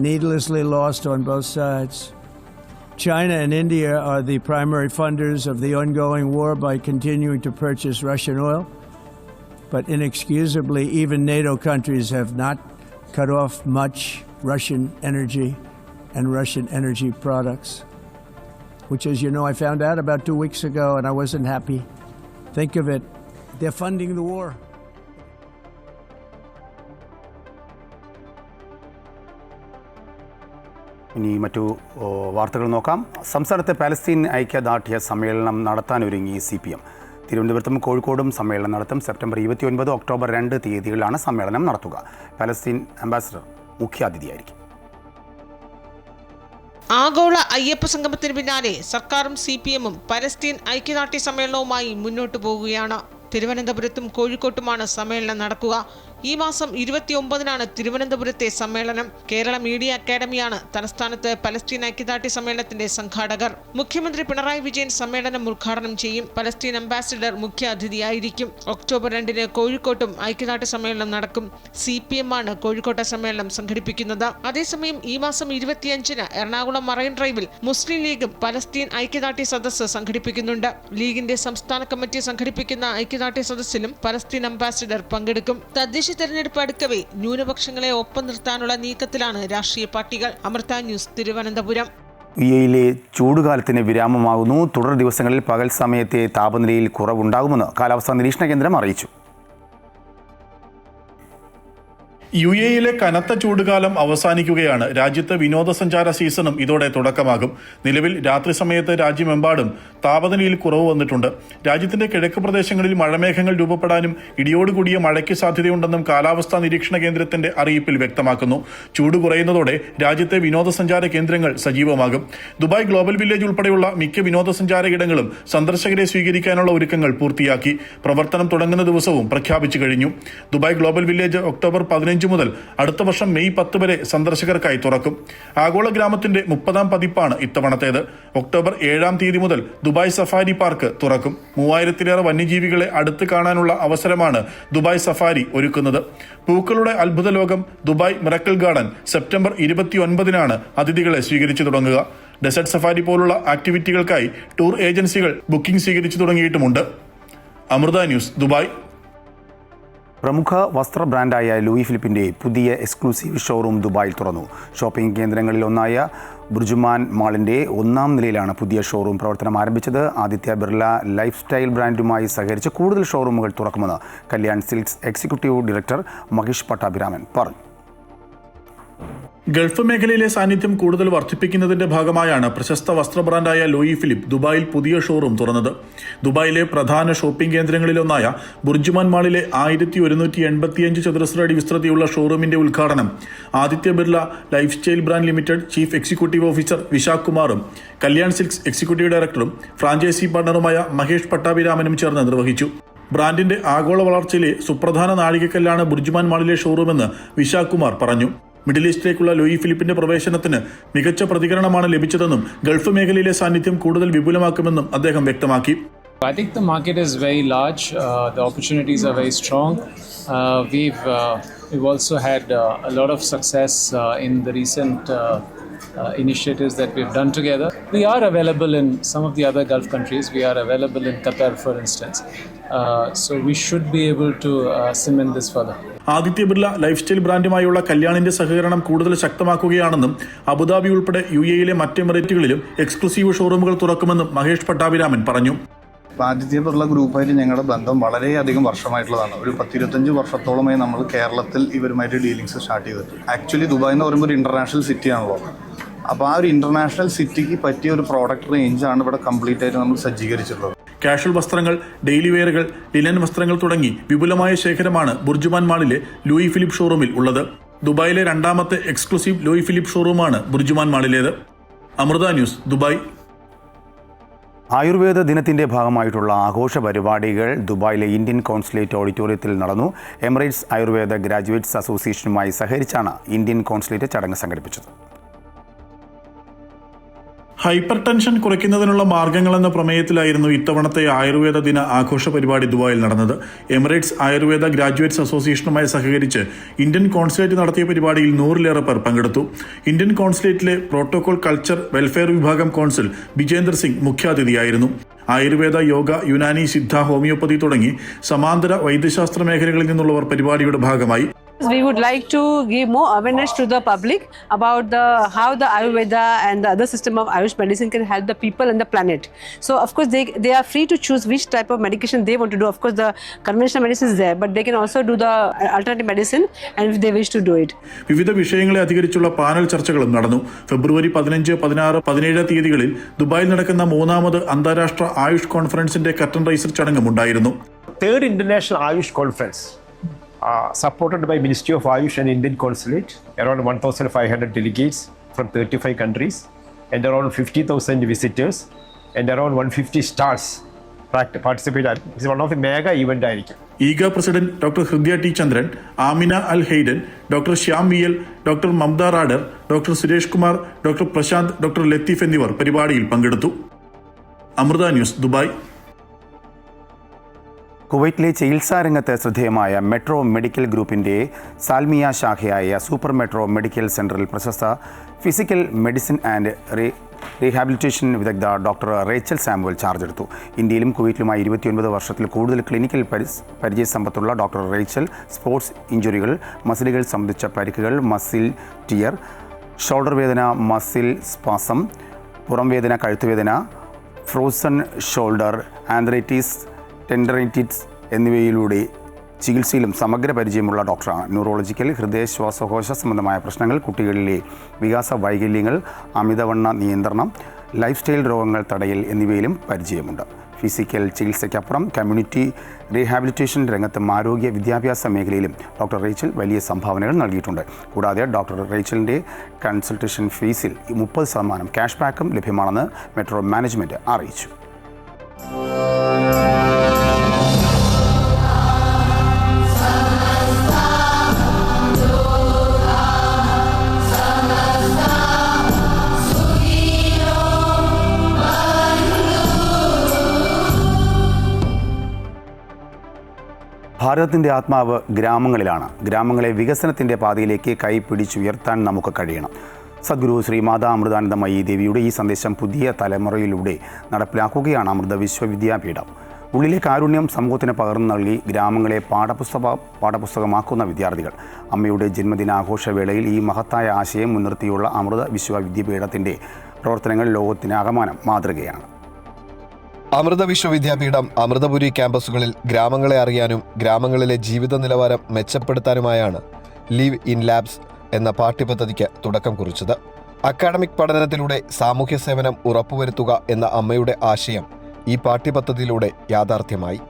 K: needlessly lost on both sides. China and India are the primary funders of the ongoing war by continuing to purchase Russian oil. But inexcusably, even NATO countries have not cut off much Russian energy and Russian energy products, which, as you know, I found out about 2 weeks ago and I wasn't happy. Think of it. They're funding the war.
A: ഇനി മറ്റു വാർത്തകൾ നോക്കാം. സംസ്ഥാനത്തെ Palestine ഐക്യദാർഢ്യ സമ്മേളനം നടത്താനൊരുങ്ങി CPM. തിരുവനന്തപുരത്തും കോഴിക്കോടും സമ്മേളനം നടത്തും. സെപ്റ്റംബർ 29, ഒക്ടോബർ 2 തീയതികളിലാണ് സമ്മേളനം നടത്തുക. പാലസ്തീൻ അംബാസിഡർ മുഖ്യാതിഥിയായിരിക്കും.
L: ആഗോള അയ്യപ്പ സംഗമത്തിന് പിന്നാലെ സർക്കാരും CPM-ഉം പലസ്തീൻ ഐക്യദാർഢ്യ സമ്മേളനവുമായി മുന്നോട്ടു പോകുകയാണ്. തിരുവനന്തപുരത്തും കോഴിക്കോട്ടുമാണ് സമ്മേളനം നടക്കുക. ഈ മാസം 29-നാണ് തിരുവനന്തപുരത്തെ സമ്മേളനം. കേരള മീഡിയ അക്കാദമിയാണ് തലസ്ഥാനത്ത് പലസ്തീൻ ഐക്യദാർഢ്യ സമ്മേളനത്തിന്റെ സംഘാടകർ. മുഖ്യമന്ത്രി പിണറായി വിജയൻ സമ്മേളനം ഉദ്ഘാടനം ചെയ്യും. പലസ്തീൻ അംബാസിഡർ മുഖ്യ അതിഥിയായിരിക്കും. ഒക്ടോബർ 2-ന് കോഴിക്കോട്ടും ഐക്യദാർഢ്യ സമ്മേളനം നടക്കും. CPM-ആണ് കോഴിക്കോട്ടെ സമ്മേളനം സംഘടിപ്പിക്കുന്നത്. അതേസമയം ഈ മാസം 25-ന് എറണാകുളം മറൈൻ ഡ്രൈവിൽ മുസ്ലിം ലീഗും പലസ്തീൻ ഐക്യദാർഢ്യ സദസ്സ് സംഘടിപ്പിക്കുന്നുണ്ട്. ലീഗിന്റെ സംസ്ഥാന കമ്മിറ്റി സംഘടിപ്പിക്കുന്ന ഐക്യദാർഢ്യ സദസ്സിലും പലസ്തീൻ അംബാസിഡർ പങ്കെടുക്കും. തദ്ദേശ തെരഞ്ഞെടുപ്പ് അടുക്കവേ ന്യൂനപക്ഷങ്ങളെ ഒപ്പം നിർത്താനുള്ള നീക്കത്തിലാണ് രാഷ്ട്രീയ പാർട്ടികൾ. അമൃത ന്യൂസ്, തിരുവനന്തപുരം.
A: യുഎഇയിലെ ചൂടുകാലത്തിന് വിരാമമാകുന്നു. തുടർ ദിവസങ്ങളിൽ പകൽ സമയത്തെ താപനിലയിൽ കുറവുണ്ടാകുമെന്ന് കാലാവസ്ഥാ നിരീക്ഷണ കേന്ദ്രം അറിയിച്ചു.
M: യുഎഇയിലെ കനത്ത ചൂടുകാലം അവസാനിക്കുകയാണ്. രാജ്യത്ത് വിനോദസഞ്ചാര സീസണും ഇതോടെ തുടക്കമാകും. നിലവിൽ രാത്രി സമയത്ത് രാജ്യമെമ്പാടും താപനിലയിൽ കുറവ് വന്നിട്ടുണ്ട്. രാജ്യത്തിന്റെ കിഴക്ക് പ്രദേശങ്ങളിൽ മഴമേഘങ്ങൾ രൂപപ്പെടാനും ഇടിയോടുകൂടിയ മഴയ്ക്ക് സാധ്യതയുണ്ടെന്നും കാലാവസ്ഥാ നിരീക്ഷണ കേന്ദ്രത്തിന്റെ അറിയിപ്പിൽ വ്യക്തമാക്കുന്നു. ചൂട് കുറയുന്നതോടെ രാജ്യത്തെ വിനോദസഞ്ചാര കേന്ദ്രങ്ങൾ സജീവമാകും. ദുബായ് ഗ്ലോബൽ വില്ലേജ് ഉൾപ്പെടെയുള്ള മിക്ക വിനോദസഞ്ചാര ഇടങ്ങളും സന്ദർശകരെ സ്വീകരിക്കാനുള്ള ഒരുക്കങ്ങൾ പൂർത്തിയാക്കി. പ്രവർത്തനം തുടങ്ങുന്ന ദിവസവും പ്രഖ്യാപിച്ചു കഴിഞ്ഞു. ദുബായ് ഗ്ലോബൽ വില്ലേജ് ഒക്ടോബർ 15 മുതൽ അടുത്ത വർഷം മെയ് 10 വരെ സന്ദർശകർക്കായി തുറക്കും. ആഗോള ഗ്രാമത്തിന്റെ 30ാം പതിപ്പാണ് ഇത്തവണത്തേത്. ഒക്ടോബർ 7-ാം തീയതി മുതൽ ദുബായ് സഫാരി പാർക്ക് തുറക്കും. 3000-ലേറെ വന്യജീവികളെ അടുത്ത് കാണാനുള്ള അവസരമാണ് ദുബായ് സഫാരി ഒരുക്കുന്നത്. പൂക്കളുടെ അത്ഭുത ലോകം ദുബായ് മിറക്കിൾ ഗാർഡൻ സെപ്റ്റംബർ 29-നാണ് അതിഥികളെ സ്വീകരിച്ചു തുടങ്ങുക. ഡെസേർട്ട് സഫാരി പോലുള്ള ആക്ടിവിറ്റികൾക്കായി ടൂർ ഏജൻസികൾ ബുക്കിംഗ് സ്വീകരിച്ചു തുടങ്ങിയിട്ടുമുണ്ട്. Amrita news, Dubai.
A: പ്രമുഖ വസ്ത്ര ബ്രാൻഡായ ലൂയി ഫിലിപ്പിൻ്റെ പുതിയ എക്സ്ക്ലൂസീവ് ഷോറൂം ദുബായിൽ തുറന്നു. ഷോപ്പിംഗ് കേന്ദ്രങ്ങളിൽ ഒന്നായ ബുർജുമാൻ മാളിൻ്റെ 1-ാം നിലയിലാണ് പുതിയ ഷോറൂം പ്രവർത്തനം ആരംഭിച്ചത്. ആദിത്യ ബിർള ലൈഫ് സ്റ്റൈൽ ബ്രാൻഡുമായി സഹകരിച്ച് കൂടുതൽ ഷോറൂമുകൾ തുറക്കുമെന്ന് Kalyan silks executive director Mahesh Pattabhiraman പറഞ്ഞു.
M: ഗൾഫ് മേഖലയിലെ സാന്നിധ്യം കൂടുതൽ വർദ്ധിപ്പിക്കുന്നതിന്റെ ഭാഗമായാണ് പ്രശസ്ത വസ്ത്ര ബ്രാൻഡായ ലൂയി ഫിലിപ്പ് ദുബായിൽ പുതിയ ഷോറൂം തുറന്നത്. ദുബായിലെ പ്രധാന ഷോപ്പിംഗ് കേന്ദ്രങ്ങളിലൊന്നായ ബുർജുമാൻ മാളിലെ 1185 ചതുരശ്ര അടി വിസ്തൃതിയുള്ള ഷോറൂമിന്റെ ഉദ്ഘാടനം Aditya Birla lifestyle brand limited chief executive officer Vishakh കുമാറും കല്യാൺ സിൽക്സ് എക്സിക്യൂട്ടീവ് ഡയറക്ടറും ഫ്രാഞ്ചൈസി പാർട്ണറുമായ മഹേഷ് പട്ടാഭിരാമനും ചേർന്ന് നിർവഹിച്ചു. ബ്രാൻഡിന്റെ ആഗോള വളർച്ചയിലെ സുപ്രധാന നാഴികക്കല്ലാണ് ബുർജുമാൻ മാളിലെ ഷോറൂമെന്ന് വിശാഖ് കുമാർ പറഞ്ഞു. മിഡിൽ ഈസ്റ്റിലേക്കുള്ള ലൂയി ഫിലിപ്പിന്റെ പ്രവേശനത്തിന് മികച്ച പ്രതികരണമാണ് ലഭിച്ചതെന്നും ഗൾഫ് മേഖലയിലെ സാന്നിധ്യം കൂടുതൽ വിപുലമാക്കുമെന്നും അദ്ദേഹം വ്യക്തമാക്കി.
N: I think the market is very large. The opportunities are very strong. We've also had a lot of success in the recent initiatives that we've done together. We are available in some of the other Gulf countries. We are available in Qatar, for instance. So we should be able to cement this further.
M: Aditya Birla lifestyle ബ്രാൻഡുമായുള്ള കല്യാണിന്റെ സഹകരണം കൂടുതൽ ശക്തമാക്കുകയാണെന്നും Abu Dhabi ഉൾപ്പെടെ UAE മറ്റ് എമിറേറ്റുകളിലും exclusive ഷോറൂമുകൾ തുറക്കുമെന്നും മഹേഷ് പട്ടാഭിരാമൻ പറഞ്ഞു.
O: ആദിത്യ ബിർള ഗ്രൂപ്പായിട്ട് ഞങ്ങളുടെ ബന്ധം വളരെയധികം വർഷമായിട്ടുള്ളതാണ്. ഒരു 10-25 വർഷത്തോളമായി നമ്മൾ കേരളത്തിൽ ഇവരുമായിട്ട് ഡീലിങ്സ് സ്റ്റാർട്ട് ചെയ്തിട്ട്. ആക്ച്വലി ദുബായ് എന്ന് പറയുമ്പോൾ ഒരു ഇൻ്റർനാഷണൽ സിറ്റിയാണല്ലോ. അപ്പോൾ ആ ഒരു ഇൻ്റർനാഷണൽ സിറ്റിക്ക് പറ്റിയ ഒരു പ്രോഡക്റ്റ് റേഞ്ചാണ് ഇവിടെ കംപ്ലീറ്റ് ആയിട്ട് നമ്മൾ സജ്ജീകരിച്ചിട്ടുള്ളത്.
M: കാഷ്വൽ വസ്ത്രങ്ങൾ, ഡെയിലി വെയറുകൾ, ലിനൻ വസ്ത്രങ്ങൾ തുടങ്ങി വിപുലമായ ശേഖരമാണ് ബുർജുമാൻ മാളിലെ ലൂയി ഫിലിപ്പ് ഷോറൂമിൽ ഉള്ളത്. ദുബായിലെ രണ്ടാമത്തെ എക്സ്ക്ലൂസീവ് ലൂയി ഫിലിപ്പ് ഷോറൂമാണ് ബുർജുമാൻ മാളിലേത്. Amrita news, Dubai.
A: ആയുർവേദ ദിനത്തിന്റെ ഭാഗമായിട്ടുള്ള ആഘോഷ പരിപാടികൾ ദുബായിലെ ഇന്ത്യൻ കോൺസുലേറ്റ് ഓഡിറ്റോറിയത്തിൽ നടന്നു. എമിറേറ്റ്സ് ആയുർവേദ ഗ്രാജുവേറ്റ്സ് അസോസിയേഷനുമായി സഹകരിച്ചാണ് ഇന്ത്യൻ കോൺസുലേറ്റ് ചടങ്ങ് സംഘടിപ്പിച്ചത്.
M: ഹൈപ്പർ ടെൻഷൻ കുറയ്ക്കുന്നതിനുള്ള മാർഗങ്ങളെന്ന പ്രമേയത്തിലായിരുന്നു ഇത്തവണത്തെ ആയുർവേദ ദിന ആഘോഷ പരിപാടി ദുബായിൽ നടന്നത്. എമിറേറ്റ്സ് ആയുർവേദ ഗ്രാജുവേറ്റ്സ് അസോസിയേഷനുമായി സഹകരിച്ച് ഇന്ത്യൻ കോൺസുലേറ്റ് നടത്തിയ പരിപാടിയിൽ 100-ലേറെ പേർ പങ്കെടുത്തു. ഇന്ത്യൻ കോൺസുലേറ്റിലെ പ്രോട്ടോകോൾ കൾച്ചർ വെൽഫെയർ വിഭാഗം കോൺസുൽ ബിജേന്ദർ സിംഗ് മുഖ്യാതിഥിയായിരുന്നു. ആയുർവേദ, യോഗ, യുനാനി, സിദ്ധ, ഹോമിയോപ്പതി തുടങ്ങി സമാന്തര വൈദ്യശാസ്ത്ര മേഖലകളിൽ നിന്നുള്ളവർ പരിപാടിയുടെ ഭാഗമായി.
P: We would like to give more awareness to the public about how the Ayurveda and the other system of Ayush medicine can help the people and the planet. So of course they are free to choose which type of medication they want to do. Of course the conventional medicine is there, but they can also do the alternative medicine and if they wish to do it.
M: വിവിധ വിഷയങ്ങളെ അധികരിച്ചുള്ള panel ചർച്ചകളും നടന്നു. ഫെബ്രുവരി 15, 16, 17 തീയതികളിൽ ദുബായിൽ നടക്കുന്ന 3ാമത് അന്താരാഷ്ട്ര Ayush കോൺഫറൻസിന്റെ curtain riser ചടങ്ങും ഉണ്ടായിരുന്നു.
Q: Third International Ayush Conference. Supported by Ministry of Ayush and Indian Consulate, around 1,500 delegates from 35 countries and around 50,000 visitors and around 150 stars participate. It's one of the mega event ആയിരിക്കും.
M: ഈഗ president doctor Hridaya T Chandran, Amina Al Hayden, doctor Shyam വിയൽ, doctor Mamata റാഡർ, doctor Suresh Kumar, doctor Prashanth, doctor Latheef എന്നിവർ പരിപാടിയിൽ പങ്കെടുത്തു. Amrita news, Dubai.
A: കുവൈറ്റിലെ ചികിത്സാ രംഗത്ത് ശ്രദ്ധേയമായ മെട്രോ മെഡിക്കൽ ഗ്രൂപ്പിൻ്റെ സാൽമിയ ശാഖയായ സൂപ്പർ മെട്രോ മെഡിക്കൽ സെൻറ്ററിൽ പ്രശസ്ത ഫിസിക്കൽ മെഡിസിൻ ആൻഡ് റീഹാബിലിറ്റേഷൻ വിദഗ്ധ ഡോക്ടർ റേച്ചൽ സാമുവൽ ചാർജ് എടുത്തു. ഇന്ത്യയിലും കുവൈറ്റിലുമായി 29 വർഷത്തിൽ കൂടുതൽ ക്ലിനിക്കൽ പരിചയസമ്പത്തുള്ള ഡോക്ടർ റേച്ചൽ സ്പോർട്സ് ഇഞ്ചുറികൾ, മസിലുകൾ സംബന്ധിച്ച പരിക്കുകൾ, മസിൽ ടിയർ, ഷോൾഡർ വേദന, മസിൽ സ്പാസം, പുറംവേദന, കഴുത്തുവേദന, ഫ്രോസൺ ഷോൾഡർ, ആന്ത്രൈറ്റിസ്, ടെൻഡറൈറ്റിസ് എന്നിവയിലൂടെ ചികിത്സയിലും സമഗ്ര പരിചയമുള്ള ഡോക്ടറാണ്. ന്യൂറോളജിക്കൽ, ഹൃദയ ശ്വാസകോശ സംബന്ധമായ പ്രശ്നങ്ങൾ, കുട്ടികളിലെ വികാസ വൈകല്യങ്ങൾ, അമിതവണ്ണ നിയന്ത്രണം, ലൈഫ് സ്റ്റൈൽ രോഗങ്ങൾ തടയൽ എന്നിവയിലും പരിചയമുണ്ട്. ഫിസിക്കൽ ചികിത്സയ്ക്കപ്പുറം കമ്മ്യൂണിറ്റി റീഹാബിലിറ്റേഷൻ രംഗത്തും ആരോഗ്യ വിദ്യാഭ്യാസ മേഖലയിലും ഡോക്ടർ റേച്ചൽ വലിയ സംഭാവനകൾ നൽകിയിട്ടുണ്ട്. കൂടാതെ ഡോക്ടർ റേച്ചലിൻ്റെ കൺസൾട്ടേഷൻ ഫീസിൽ 30% ക്യാഷ് ബാക്കും ലഭ്യമാണെന്ന് മെട്രോ മാനേജ്മെൻറ്റ് അറിയിച്ചു. ഭാരതത്തിൻ്റെ ആത്മാവ് ഗ്രാമങ്ങളിലാണ്. ഗ്രാമങ്ങളെ വികസനത്തിൻ്റെ പാതയിലേക്ക് കൈപിടിച്ചുയർത്താൻ നമുക്ക് കഴിയണം. സദ്ഗുരു ശ്രീ മാതാ അമൃതാനന്ദമയി ദേവിയുടെ ഈ സന്ദേശം പുതിയ തലമുറയിലൂടെ നടപ്പിലാക്കുകയാണ് അമൃത വിശ്വവിദ്യാപീഠം. ഉള്ളിലെ കാരുണ്യം സമൂഹത്തിന് പകർന്നു നൽകി ഗ്രാമങ്ങളെ പാഠപുസ്തകമാക്കുന്ന വിദ്യാർത്ഥികൾ. അമ്മയുടെ ജന്മദിനാഘോഷവേളയിൽ ഈ മഹത്തായ ആശയം മുൻനിർത്തിയുള്ള അമൃത വിശ്വവിദ്യാപീഠത്തിൻ്റെ പ്രവർത്തനങ്ങൾ ലോകത്തിന് ആകമാനം മാതൃകയാണ്.
R: അമൃത വിശ്വവിദ്യാപീഠം അമൃതപുരി ക്യാമ്പസുകളിൽ ഗ്രാമങ്ങളെ അറിയാനും ഗ്രാമങ്ങളിലെ ജീവിത നിലവാരം മെച്ചപ്പെടുത്താനുമായാണ് ലീവ് ഇൻ ലാബ്സ് എന്ന പാഠ്യപദ്ധതിക്ക് തുടക്കം കുറിച്ചത്. അക്കാഡമിക് പഠനത്തിലൂടെ സാമൂഹ്യ സേവനം ഉറപ്പുവരുത്തുക എന്ന അമ്മയുടെ ആശയം ഈ പാഠ്യപദ്ധതിയിലൂടെ യാഥാർത്ഥ്യമായി.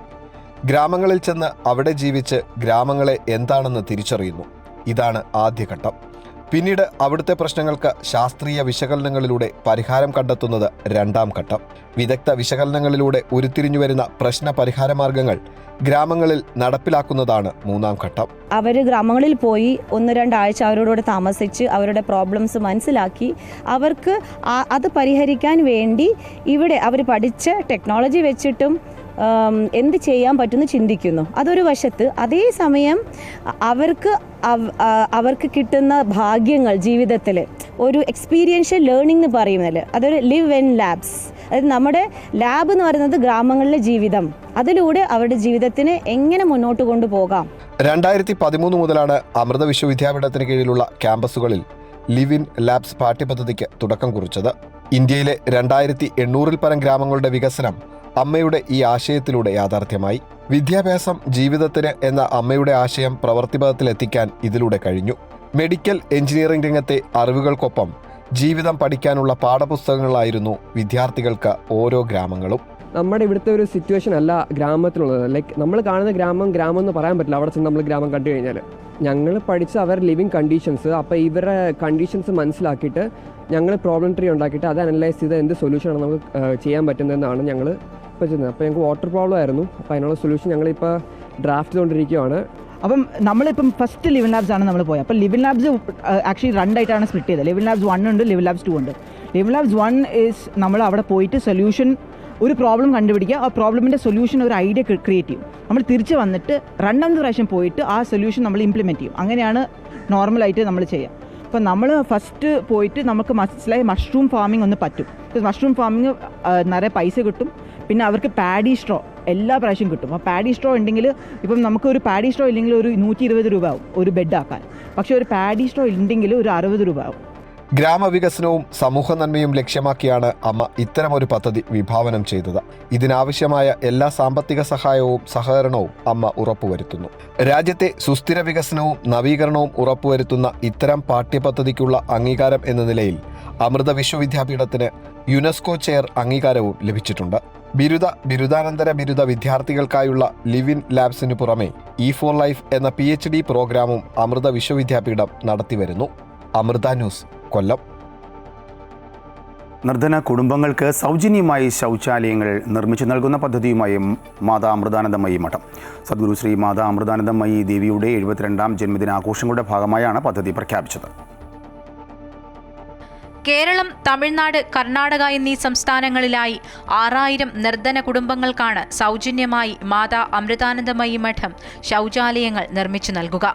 R: ഗ്രാമങ്ങളിൽ ചെന്ന് അവിടെ ജീവിച്ച് ഗ്രാമങ്ങളെ എന്താണെന്ന് തിരിച്ചറിയുന്നു. ഇതാണ് ആദ്യഘട്ടം. പിന്നീട് അവിടുത്തെ പ്രശ്നങ്ങൾക്ക് ശാസ്ത്രീയ വിശകലനങ്ങളിലൂടെ പരിഹാരം കണ്ടെത്തുന്നത് 2ാം ഘട്ടം. വിദഗ്ധ വിശകലനങ്ങളിലൂടെ ഉരുത്തിരിഞ്ഞുവരുന്ന പ്രശ്ന പരിഹാര മാർഗങ്ങൾ ഗ്രാമങ്ങളിൽ നടപ്പിലാക്കുന്നതാണ് മൂന്നാം ഘട്ടം.
S: അവർ ഗ്രാമങ്ങളിൽ പോയി 1-2 ആഴ്ച അവരോട് താമസിച്ച് അവരുടെ പ്രോബ്ലംസ് മനസ്സിലാക്കി അവർക്ക് അത് പരിഹരിക്കാൻ വേണ്ടി ഇവിടെ അവർ പഠിച്ച ടെക്നോളജി വെച്ചിട്ടും എന്ത് ചെയ്യാൻ പറ്റുമെന്ന് ചിന്തിക്കുന്നു. അതൊരു വശത്ത്. അതേസമയം അവർക്ക് കിട്ടുന്ന ഭാഗ്യങ്ങൾ ജീവിതത്തിൽ ഒരു എക്സ്പീരിയൻഷ്യൽ ലേണിംഗ് എന്ന് പറയുന്നത് അതൊരു ലിവ് ഇൻ ലാബ്സ്. അതായത് നമ്മുടെ ലാബ് എന്ന് പറയുന്നത് ഗ്രാമങ്ങളിലെ ജീവിതം. അതിലൂടെ അവരുടെ ജീവിതത്തിന് എങ്ങനെ മുന്നോട്ട് കൊണ്ടുപോകാം.
R: 2013 മുതലാണ് അമൃത വിശ്വവിദ്യാപീഠത്തിന് കീഴിലുള്ള ക്യാമ്പസുകളിൽ ലിവ് ഇൻ ലാബ്സ് പാഠ്യപദ്ധതിക്ക് തുടക്കം കുറിച്ചത്. ഇന്ത്യയിലെ 2800-ൽ പരം ഗ്രാമങ്ങളുടെ വികസനം അമ്മയുടെ ഈ ആശയത്തിലൂടെ യാഥാർത്ഥ്യമായി. വിദ്യാഭ്യാസം ജീവിതത്തിന് എന്ന അമ്മയുടെ ആശയം പ്രവൃത്തിപഥത്തിലെത്തിക്കാൻ ഇതിലൂടെ കഴിഞ്ഞു. മെഡിക്കൽ എഞ്ചിനീയറിംഗ് രംഗത്തെ അറിവുകൾക്കൊപ്പം ജീവിതം പഠിക്കാനുള്ള പാഠപുസ്തകങ്ങളായിരുന്നു വിദ്യാർത്ഥികൾക്ക് ഓരോ ഗ്രാമങ്ങളും.
T: നമ്മുടെ ഇവിടുത്തെ ഒരു സിറ്റുവേഷൻ അല്ല ഗ്രാമത്തിലുള്ളത്. ലൈക്ക് നമ്മൾ കാണുന്ന ഗ്രാമം എന്ന് പറയാൻ പറ്റില്ല. അവിടെ ചെന്ന് നമ്മൾ ഗ്രാമം കണ്ടു കഴിഞ്ഞാൽ ഞങ്ങൾ പഠിച്ച അവർ ലിവിങ് കണ്ടീഷൻസ്, അപ്പോൾ ഇവരുടെ കണ്ടീഷൻസ് മനസ്സിലാക്കിയിട്ട് ഞങ്ങൾ പ്രോബ്ലം ട്രീ ഉണ്ടാക്കിയിട്ട് അത് അനലൈസ് ചെയ്ത് എന്ത് സൊല്യൂഷനാണ് നമുക്ക് ചെയ്യാൻ പറ്റുന്നതെന്നാണ് ഞങ്ങൾ ഇപ്പോൾ ചെയ്യുന്നത്. അപ്പോൾ ഞങ്ങൾക്ക് വാട്ടർ പ്രോബ്ലം ആയിരുന്നു. അപ്പോൾ അതിനുള്ള സൊല്യൂഷൻ ഞങ്ങളിപ്പോൾ ഡ്രാഫ്റ്റ് ചെയ്തുകൊണ്ടിരിക്കുകയാണ്.
U: അപ്പം നമ്മളിപ്പം ഫസ്റ്റ് ലിവ് ഇൻ ലാബ്സ് ആണ് നമ്മൾ പോയത്. അപ്പോൾ ലിവ് ഇൻ ലാബ്സ് ആക്ച്വലി 2 ആയിട്ടാണ് സ്പ്ലിറ്റ് ചെയ്തത്. ലിവ് ഇൻ ലാബ്സ് 1 ഉണ്ട്, ലിവ് ഇൻ ലാബ്സ് 2 ഉണ്ട്. ലിവ് ഇൻ ലാബ്സ് 1 ഈസ് നമ്മൾ അവിടെ പോയിട്ട് സൊല്യൂഷൻ, ഒരു പ്രോബ്ലം കണ്ടുപിടിക്കുക, ആ പ്രോബ്ലമിൻ്റെ സൊല്യൂഷൻ ഒരു ഐഡിയ ക്രിയേറ്റ് ചെയ്യും. നമ്മൾ തിരിച്ച് വന്നിട്ട് 2ാമത്തെ പ്രാവശ്യം പോയിട്ട് ആ സൊല്യൂഷൻ നമ്മൾ ഇംപ്ലിമെൻറ്റ് ചെയ്യും. അങ്ങനെയാണ് നോർമലായിട്ട് നമ്മൾ ചെയ്യുക. അപ്പോൾ നമ്മൾ ഫസ്റ്റ് പോയിട്ട് നമുക്ക് മനസ്സിലായി മഷ്റൂം ഫാമിംഗ് ഒന്ന് പറ്റും. മഷ്റൂം ഫാമിംഗ് നിറയെ പൈസ കിട്ടും. പിന്നെ അവർക്ക് പാഡി സ്ട്രോ എല്ലാ പ്രാവശ്യം കിട്ടും. ആ പാഡി സ്ട്രോ ഉണ്ടെങ്കിൽ ഇപ്പം നമുക്ക് ഒരു പാഡി സ്ട്രോ ഇല്ലെങ്കിൽ ഒരു 120 രൂപ ആവും ഒരു ബെഡ് ആക്കാൻ. പക്ഷേ ഒരു പാഡി സ്ട്രോ ഉണ്ടെങ്കിൽ ഒരു 60 രൂപ ആവും.
R: ഗ്രാമവികസനവും സമൂഹ നന്മയും ലക്ഷ്യമാക്കിയാണ് അമ്മ ഇത്തരമൊരു പദ്ധതി വിഭാവനം ചെയ്തത്. ഇതിനാവശ്യമായ എല്ലാ സാമ്പത്തിക സഹായവും സഹകരണവും അമ്മ ഉറപ്പുവരുത്തുന്നു. രാജ്യത്തെ സുസ്ഥിര വികസനവും നവീകരണവും ഉറപ്പുവരുത്തുന്ന ഇത്തരം പാഠ്യപദ്ധതിക്കുള്ള അംഗീകാരം എന്ന നിലയിൽ അമൃത വിശ്വവിദ്യാപീഠത്തിന് യുനെസ്കോ ചെയർ അംഗീകാരവും ലഭിച്ചിട്ടുണ്ട്. ബിരുദാനന്തര ബിരുദ വിദ്യാർത്ഥികൾക്കായുള്ള ലിവ് ഇൻ ലാബ്സിനു പുറമെ E4 ലൈഫ് എന്ന PhD പ്രോഗ്രാമും അമൃത വിശ്വവിദ്യാപീഠം നടത്തിവരുന്നു. അമൃത ന്യൂസ്, കൊല്ലം.
A: നിർധന കുടുംബങ്ങൾക്ക് സൗജന്യമായി ശൗചാലയങ്ങൾ നിർമ്മിച്ചു നൽകുന്ന പദ്ധതിയുമായി മാതാ അമൃതാനന്ദമയി മഠം. സദ്ഗുരു ശ്രീ മാതാ അമൃതാനന്ദമയി ദേവിയുടെ 72ാം ജന്മദിനാഘോഷങ്ങളുടെ ഭാഗമായാണ് പദ്ധതി പ്രഖ്യാപിച്ചത്.
I: കേരളം, തമിഴ്നാട്, കർണാടക എന്നീ സംസ്ഥാനങ്ങളിലായി 6000 നിർധന കുടുംബങ്ങൾക്കാണ് സൗജന്യമായി മാതാ അമൃതാനന്ദമയി മഠം ശൗചാലയങ്ങൾ നിർമ്മിച്ചു നൽകുക.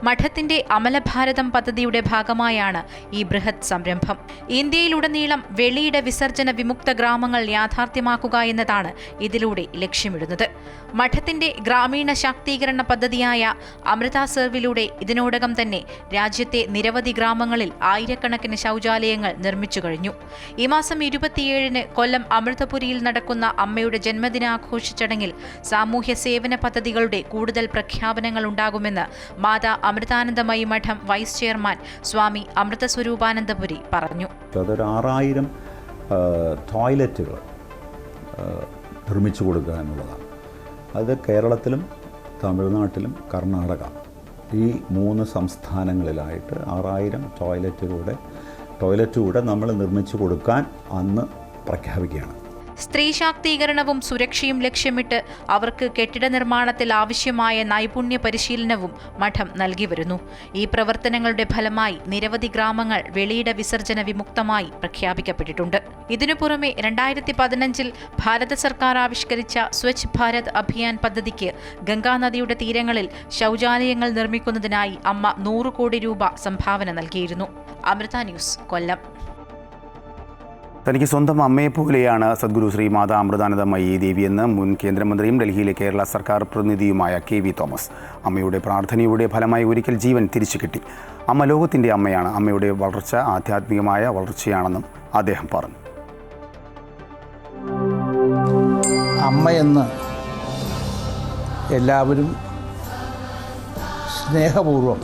I: മഠത്തിന്റെ അമലഭാരതം പദ്ധതിയുടെ ഭാഗമായാണ് ഈ ബൃഹത് സംരംഭം. ഇന്ത്യയിലുടനീളം വെളിയിട വിസർജന വിമുക്ത ഗ്രാമങ്ങൾ യാഥാർത്ഥ്യമാക്കുക എന്നതാണ് ഇതിലൂടെ ലക്ഷ്യമിടുന്നത്. മഠത്തിന്റെ ഗ്രാമീണ ശാക്തീകരണ പദ്ധതിയായ അമൃത സെർവിലൂടെ ഇതിനോടകം തന്നെ രാജ്യത്തെ നിരവധി ഗ്രാമങ്ങളിൽ ആയിരക്കണക്കിന് ശൗചാലയങ്ങൾ നിർമ്മിച്ചു കഴിഞ്ഞു. ഈ മാസം 27-ന് കൊല്ലം അമൃതപുരിയിൽ നടക്കുന്ന അമ്മയുടെ ജന്മദിനാഘോഷ ചടങ്ങിൽ സാമൂഹ്യ സേവന പദ്ധതികളുടെ കൂടുതൽ പ്രഖ്യാപനങ്ങൾ ഉണ്ടാകുമെന്ന് മാതാ അമൃതാനന്ദമയി മഠം വൈസ് ചെയർമാൻ സ്വാമി അമൃതസ്വരൂപാനന്ദപുരി പറഞ്ഞു.
V: അതൊരു 6000 ടോയ്ലറ്റുകൾ നിർമ്മിച്ചു കൊടുക്കുക എന്നുള്ളതാണ്. അത് കേരളത്തിലും തമിഴ്നാട്ടിലും കർണാടക ഈ 3 സംസ്ഥാനങ്ങളിലായിട്ട് 6000 ടോയ്ലറ്റ് കൂടെ നമ്മൾ നിർമ്മിച്ചു കൊടുക്കാൻ അന്ന് പ്രഖ്യാപിക്കുകയാണ്.
I: സ്ത്രീ ശാക്തീകരണവും സുരക്ഷയും ലക്ഷ്യമിട്ട് അവർക്ക് കെട്ടിട നിർമ്മാണത്തിൽ ആവശ്യമായ നൈപുണ്യ പരിശീലനവും മഠം നൽകി വരുന്നു. ഈ പ്രവർത്തനങ്ങളുടെ ഫലമായി നിരവധി ഗ്രാമങ്ങൾ വെളിയിട വിസർജന വിമുക്തമായി പ്രഖ്യാപിക്കപ്പെട്ടിട്ടുണ്ട്. ഇതിനു പുറമെ 2015-ൽ ഭാരത സർക്കാർ ആവിഷ്കരിച്ച സ്വച്ഛ് ഭാരത് അഭിയാൻ പദ്ധതിക്ക് ഗംഗാനദിയുടെ തീരങ്ങളിൽ ശൗചാലയങ്ങൾ നിർമ്മിക്കുന്നതിനായി അമ്മ 100 കോടി രൂപ സംഭാവന നൽകിയിരുന്നു. അമൃത ന്യൂസ്, കൊല്ലം.
A: തനിക്ക് സ്വന്തം അമ്മയെപ്പോലെയാണ് സദ്ഗുരു ശ്രീ മാതാ അമൃതാനന്ദമയി ദേവിയെന്ന് മുൻ കേന്ദ്രമന്ത്രിയും ഡൽഹിയിലെ കേരള സർക്കാർ പ്രതിനിധിയുമായ KV തോമസ്. അമ്മയുടെ പ്രാർത്ഥനയുടെ ഫലമായി ഒരിക്കൽ ജീവൻ തിരിച്ചു കിട്ടി. അമ്മ ലോകത്തിൻ്റെ അമ്മയാണ്. അമ്മയുടെ വളർച്ച ആധ്യാത്മികമായ വളർച്ചയാണെന്നും അദ്ദേഹം പറഞ്ഞു.
W: അമ്മയെന്ന് എല്ലാവരും സ്നേഹപൂർവം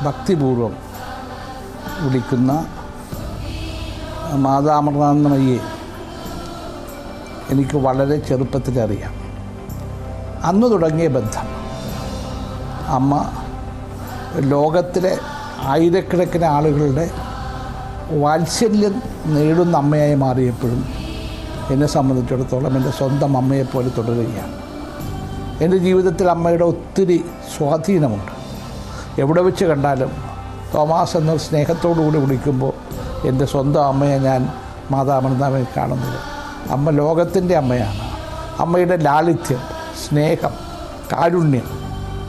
W: ഭക്തിപൂർവം വിളിക്കുന്ന മാതാ അമൃതാനന്ദമയിയെ എനിക്ക് വളരെ ചെറുപ്പത്തിലറിയാം. അന്ന് തുടങ്ങിയ ബന്ധം. അമ്മ ലോകത്തിലെ ആയിരക്കണക്കിന് ആളുകളുടെ വാത്സല്യം നേടുന്ന അമ്മയായി മാറിയപ്പോഴും എന്നെ സംബന്ധിച്ചിടത്തോളം എൻ്റെ സ്വന്തം അമ്മയെപ്പോലെ തുടരുകയാണ്. എൻ്റെ ജീവിതത്തിൽ അമ്മയുടെ ഒത്തിരി സ്വാധീനമുണ്ട്. എവിടെ വെച്ച് കണ്ടാലും തോമാസ് എന്ന സ്നേഹത്തോടുകൂടി വിളിക്കുമ്പോൾ എൻ്റെ സ്വന്തം അമ്മയെ ഞാൻ മാതാമൃതാമയെ കാണുന്നത്. അമ്മ ലോകത്തിൻ്റെ അമ്മയാണ്. അമ്മയുടെ ലാളിത്യം, സ്നേഹം, കാരുണ്യം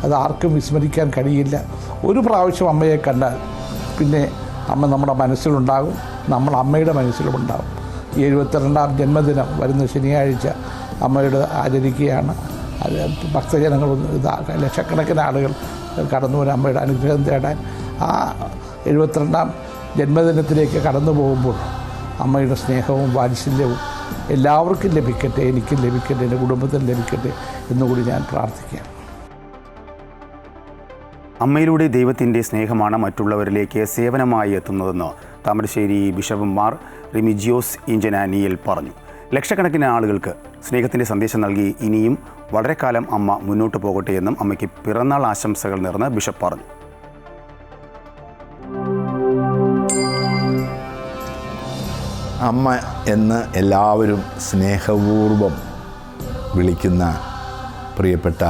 W: അത് ആർക്കും വിസ്മരിക്കാൻ കഴിയില്ല. ഒരു പ്രാവശ്യം അമ്മയെ കണ്ടാൽ പിന്നെ അമ്മ നമ്മുടെ മനസ്സിലുണ്ടാകും, നമ്മൾ അമ്മയുടെ മനസ്സിലുമുണ്ടാകും. ഈ 72ാം ജന്മദിനം വരുന്ന ശനിയാഴ്ച അമ്മയുടെ ആചരിക്കുകയാണ്. അത് ഭക്തജനങ്ങൾ ലക്ഷക്കണക്കിന് ആളുകൾ കടന്നു വരും അമ്മയുടെ അനുഗ്രഹം തേടാൻ. ആ 72ാം ജന്മദിനത്തിലേക്ക് കടന്നു പോകുമ്പോൾ അമ്മയുടെ സ്നേഹവും വാത്സല്യവും എല്ലാവർക്കും ലഭിക്കട്ടെ, എനിക്കും ലഭിക്കട്ടെ, എൻ്റെ കുടുംബത്തിന് ലഭിക്കട്ടെ എന്നുകൂടി ഞാൻ പ്രാർത്ഥിക്കാം.
A: അമ്മയിലൂടെ ദൈവത്തിൻ്റെ സ്നേഹമാണ് മറ്റുള്ളവരിലേക്ക് സേവനമായി എത്തുന്നതെന്ന് താമരശ്ശേരി ബിഷപ്പ് മാർ റിമിജിയോസ് ഇഞ്ചനാനിയിൽ പറഞ്ഞു. ലക്ഷക്കണക്കിന് ആളുകൾക്ക് സ്നേഹത്തിൻ്റെ സന്ദേശം നൽകി ഇനിയും വളരെ കാലം അമ്മ മുന്നോട്ട് പോകട്ടെ എന്നും അമ്മയ്ക്ക് പിറന്നാൾ ആശംസകൾ നേർന്ന് ബിഷപ്പ് പറഞ്ഞു.
C: അമ്മ എന്ന് എല്ലാവരും സ്നേഹപൂർവം വിളിക്കുന്ന പ്രിയപ്പെട്ട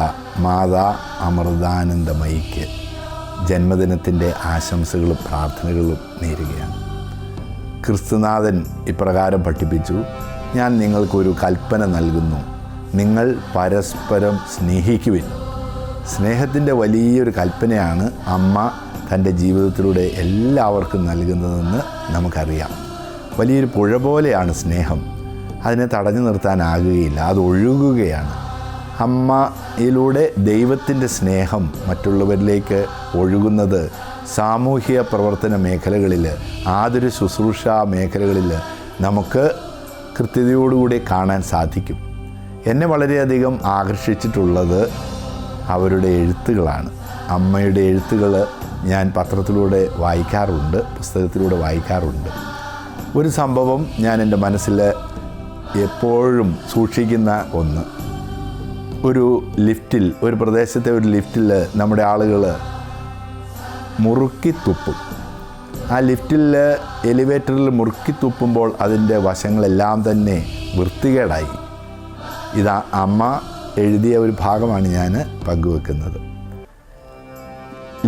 C: മാതാ അമൃതാനന്ദമയിക്ക് ജന്മദിനത്തിൻ്റെ ആശംസകളും പ്രാർത്ഥനകളും നേരുകയാണ്. ക്രിസ്തുനാഥൻ ഇപ്രകാരം പഠിപ്പിച്ചു, ഞാൻ നിങ്ങൾക്കൊരു കൽപ്പന നൽകുന്നു, നിങ്ങൾ പരസ്പരം സ്നേഹിക്കുവിൻ. സ്നേഹത്തിൻ്റെ വലിയൊരു കൽപ്പനയാണ് അമ്മ തൻ്റെ ജീവിതത്തിലൂടെ എല്ലാവർക്കും നൽകുന്നതെന്ന് നമുക്കറിയാം. വലിയൊരു പുഴ പോലെയാണ് സ്നേഹം. അതിനെ തടഞ്ഞു നിർത്താനാകുകയില്ല, അത് ഒഴുകുകയാണ്. അമ്മയിലൂടെ ദൈവത്തിൻ്റെ സ്നേഹം മറ്റുള്ളവരിലേക്ക് ഒഴുകുന്നത് സാമൂഹിക പ്രവർത്തന മേഖലകളിൽ, ആതുര ശുശ്രൂഷ മേഖലകളിൽ നമുക്ക് കൃത്യതയോടുകൂടി കാണാൻ സാധിക്കും. എന്നെ വളരെയധികം ആകർഷിച്ചിട്ടുള്ളത് അവരുടെ എഴുത്തുകളാണ്. അമ്മയുടെ എഴുത്തുകൾ ഞാൻ പത്രത്തിലൂടെ വായിക്കാറുണ്ട്, പുസ്തകത്തിലൂടെ വായിക്കാറുണ്ട്. ഒരു സംഭവം ഞാൻ എൻ്റെ മനസ്സിൽ എപ്പോഴും സൂക്ഷിക്കുന്ന ഒന്ന്, ഒരു ലിഫ്റ്റിൽ, ഒരു പ്രദേശത്തെ ഒരു ലിഫ്റ്റിൽ നമ്മുടെ ആളുകൾ മുറുക്കി തുപ്പും. ആ ലിഫ്റ്റിൽ എലിവേറ്ററിൽ മുറുക്കി തുപ്പുമ്പോൾ അതിൻ്റെ വശങ്ങളെല്ലാം തന്നെ വൃത്തികേടായി. ഇതാ അമ്മ എഴുതിയ ഒരു ഭാഗമാണ് ഞാൻ പങ്കുവെക്കുന്നത്.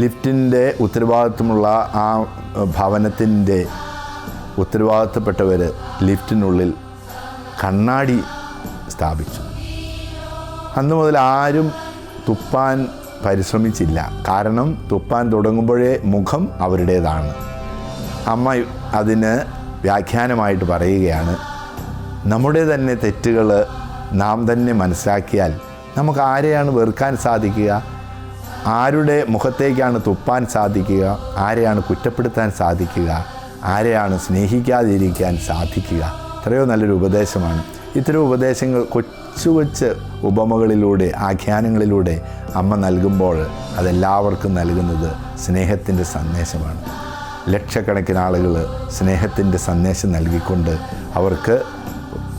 C: ലിഫ്റ്റിൻ്റെ ഉത്തരവാദിത്വമുള്ള ആ ഭവനത്തിൻ്റെ ഉത്തരവാദിത്തപ്പെട്ടവർ ലിഫ്റ്റിനുള്ളിൽ കണ്ണാടി സ്ഥാപിച്ചു. അന്ന് മുതൽ ആരും തുപ്പാൻ പരിശ്രമിച്ചില്ല. കാരണം തുപ്പാൻ തുടങ്ങുമ്പോഴേ മുഖം അവരുടേതാണ്. അമ്മ അതിന് വ്യാഖ്യാനമായിട്ട് പറയുകയാണ്, നമ്മുടെ തന്നെ തെറ്റുകൾ നാം തന്നെ മനസ്സിലാക്കിയാൽ നമുക്ക് ആരെയാണ് വെറുക്കാൻ സാധിക്കുക, ആരുടെ മുഖത്തേക്കാണ് തുപ്പാൻ സാധിക്കുക, ആരെയാണ് കുറ്റപ്പെടുത്താൻ സാധിക്കുക, ആരെയാണ് സ്നേഹിക്കാതിരിക്കാൻ സാധിക്കുക. എത്രയോ നല്ലൊരു ഉപദേശമാണ്. ഇത്തരം ഉപദേശങ്ങൾ കൊച്ചു കൊച്ചു ഉപമകളിലൂടെ, ആഖ്യാനങ്ങളിലൂടെ അമ്മ നൽകുമ്പോൾ അതെല്ലാവർക്കും നൽകുന്നത് സ്നേഹത്തിൻ്റെ സന്ദേശമാണ്. ലക്ഷക്കണക്കിന് ആളുകൾ സ്നേഹത്തിൻ്റെ സന്ദേശം നൽകിക്കൊണ്ട് അവർക്ക്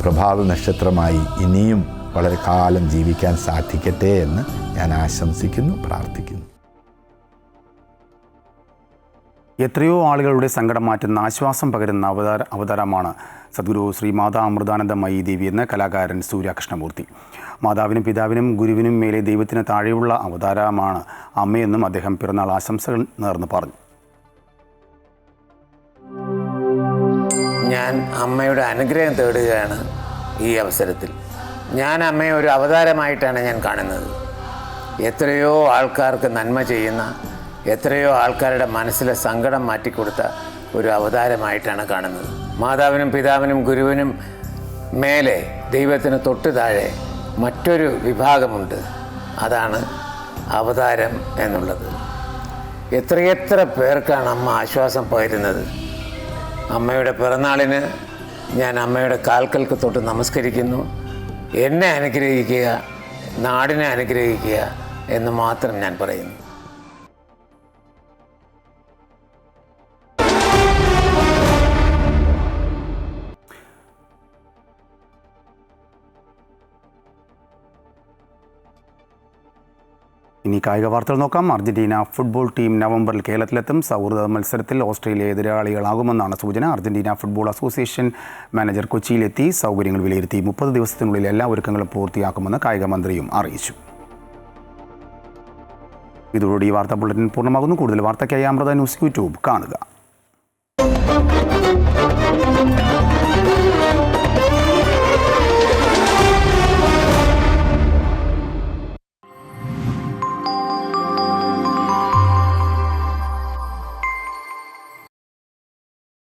C: പ്രഭാത നക്ഷത്രമായി ഇനിയും വളരെ കാലം ജീവിക്കാൻ സാധിക്കട്ടെ എന്ന് ഞാൻ ആശംസിക്കുന്നു, പ്രാർത്ഥിക്കുന്നു.
A: എത്രയോ ആളുകളുടെ സങ്കടം മാറ്റുന്ന, ആശ്വാസം പകരുന്ന അവതാരമാണ് സദ്ഗുരു ശ്രീ മാതാ അമൃതാനന്ദമയി ദേവി എന്ന കലാകാരൻ സൂര്യകൃഷ്ണമൂർത്തി. മാതാവിനും പിതാവിനും ഗുരുവിനും മേലെ ദൈവത്തിന് താഴെയുള്ള അവതാരമാണ് അമ്മയെന്നും അദ്ദേഹം പിറന്നാൾ ആശംസകൾ നേർന്ന് പറഞ്ഞു.
E: ഞാൻ അമ്മയുടെ അനുഗ്രഹം തേടുകയാണ് ഈ അവസരത്തിൽ. ഞാൻ അമ്മയെ ഒരു അവതാരമായിട്ടാണ് ഞാൻ കാണുന്നത്. എത്രയോ ആൾക്കാർക്ക് നന്മ ചെയ്യുന്ന, എത്രയോ ആൾക്കാരുടെ മനസ്സിലെ സങ്കടം മാറ്റിക്കൊടുത്ത ഒരു അവതാരമായിട്ടാണ് കാണുന്നത്. മാതാവിനും പിതാവിനും ഗുരുവിനും മേലെ ദൈവത്തിന് തൊട്ട് താഴെ മറ്റൊരു വിഭാഗമുണ്ട്, അതാണ് അവതാരം എന്നുള്ളത്. എത്രയെത്ര പേർക്കാണ് അമ്മ ആശ്വാസം പകരുന്നത്. അമ്മയുടെ പിറന്നാളിന് ഞാൻ അമ്മയുടെ കാൽക്കൾക്ക് തൊട്ട് നമസ്കരിക്കുന്നു. എന്നെ അനുഗ്രഹിക്കുക, നാടിനെ അനുഗ്രഹിക്കുക എന്ന് മാത്രം ഞാൻ പറയുന്നു.
A: ഇനി കായിക വാർത്തകൾ നോക്കാം. അർജന്റീന ഫുട്ബോൾ ടീം നവംബറിൽ കേരളത്തിലെത്തും. സൗഹൃദ മത്സരത്തിൽ ഓസ്ട്രേലിയ എതിരാളികളാകുമെന്നാണ് സൂചന. അർജന്റീന ഫുട്ബോൾ അസോസിയേഷൻ മാനേജർ കൊച്ചിയിലെത്തി സൗകര്യങ്ങൾ വിലയിരുത്തി. 30 ദിവസത്തിനുള്ളിൽ എല്ലാ ഒരുക്കങ്ങളും പൂർത്തിയാക്കുമെന്ന് കായിക മന്ത്രിയും അറിയിച്ചു. ഇതോടുകൂടി ഈ വാർത്താ ബുള്ളറ്റിൻ പൂർണ്ണമാകുന്നു. കൂടുതൽ വാർത്തയ്ക്കായി അമൃത ന്യൂസ് യൂട്യൂബ് കാണുക.